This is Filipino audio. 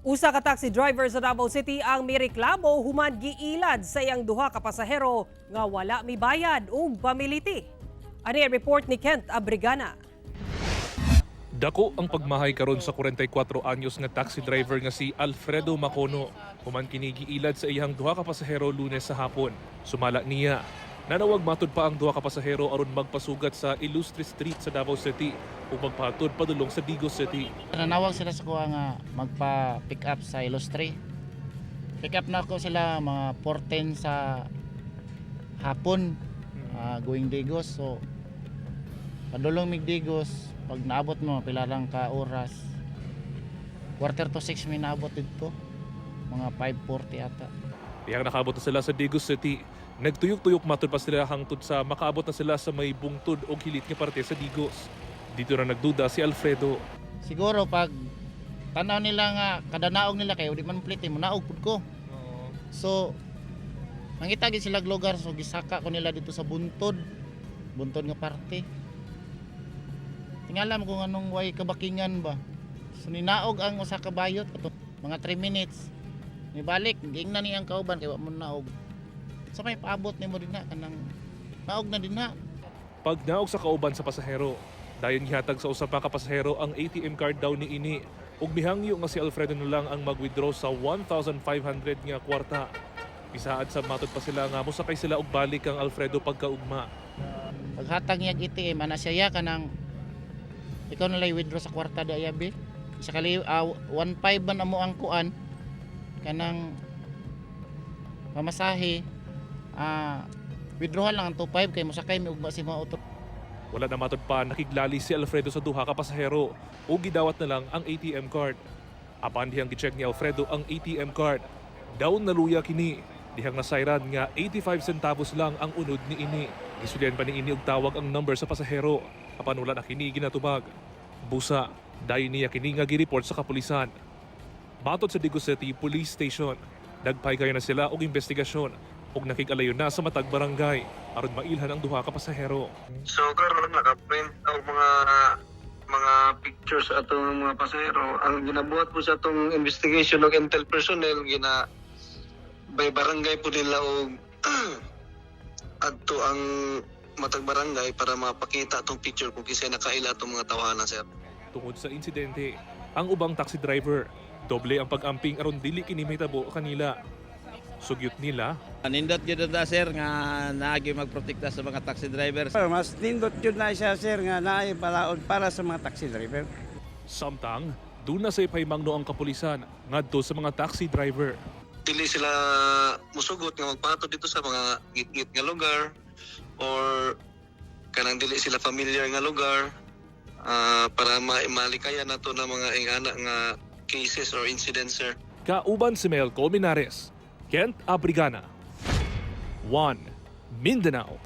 Usa ka taxi driver sa Davao City ang mireklamo human giilad sa iyang duha ka pasahero nga wala mibayad ug pamiliti. Ani ang report ni Kent Abrigana. Dako ang pagmahay karon sa 44 anyos nga taxi driver nga si Alfredo Macono. Human kini giilad sa iyang duha ka pasahero Lunes sa hapon. Sumala niya. Nanawag matud pa ang duha ka pasahero aron magpasugat sa Ilustre Street sa Davao City ug magpahatod padulong sa Digos City. Nanawag sila sa kuha nga magpa-pick up sa Ilustre. Pick up na ako sila mga 4:10 sa hapon going Digos. So padulong mig Digos pag naabot mo pila lang ka oras. 5:45 may naabot dito. Mga 5:40 ata. Diyang nakaabot na sila sa Digos City. Nagtuyok-tuyok matud pa sila hangtod sa makaabot na sila sa may bungtod o hilit nga parte sa Digos. Dito na nagduda si Alfredo. Siguro pag tanaw nila nga kada naog nila kayo di man plite mo naog pud ko. So mangita gid sila lugar so gisaka ko nila dito sa buntod nga parte. Tingala mo kung anong way kabakingan ba. So ninaog ang usa ka bayot mga 3 minutes. Nibalik giingnan ni ang kauban kay wa mo naog. So may paabot nimo din na kanang naog na din na. Pag naog sa kauban sa pasahero, dayon gihatag sa usa pa ka pasahero ang ATM card daw ni ini ug mihangyo nga si Alfredo na lang ang mag-withdraw sa 1,500 nga kwarta. Bisaad sa matod pa sila nga mosakay sila og balik ang Alfredo pagkaugma. Paghatag niya ATM ana siya kanang ikaw na lay withdraw sa kwarta di ayabi. Sa kali 1.5 man amo ang kuan kanang pamasahe withdrawal lang ang 2.5 kay mosakay mi ugma si mga auto. Wala na matod pa nakiglali si Alfredo sa duha ka pasahero ug gidawat na lang ang ATM card. Apan dihang gi-check ni Alfredo ang ATM card. Daw naluya kini. Dihang nasayran nga 85 centavos lang ang unod ni ini. Gisulyan pa ni ini og tawag ang number sa pasahero. Apan wala na kini ginatubag. Busa, dayon niya kini nga gi-report sa kapulisan. Matod sa Digos City Police Station, nagpay kayo na sila og investigasyon ug nakig-alayon na sa matag barangay aron mailhan ang duha ka pasahero. So karon naka-print ang mga pictures atong mga pasahero. Ang ginabuhat po sa atong investigation ng intel personnel gina by barangay po nila og adto ang matag barangay para mapakita atong picture kung kisay nakaila atong mga tawanan sir. Tungod sa insidente, ang ubang taxi driver doble ang pag-amping aron dili kini mahitabo kanila. Sugyot nila, Nindot yun na sir nga naagi magprotekta sa mga taxi drivers. Mas nindot yun na siya sir nga naay balaod para sa mga taxi driver. samtang duna sa ipaymangno ang kapulisan ngadto sa mga taxi driver. Dili sila musugot nga magpato dito sa mga git-git nga lugar or kanang dili sila familiar nga lugar para malikayan nato na mga ingana nga cases or incidents sir. Kauban si Mel Colmenares, Kent Abrigana, 1 Mindanao.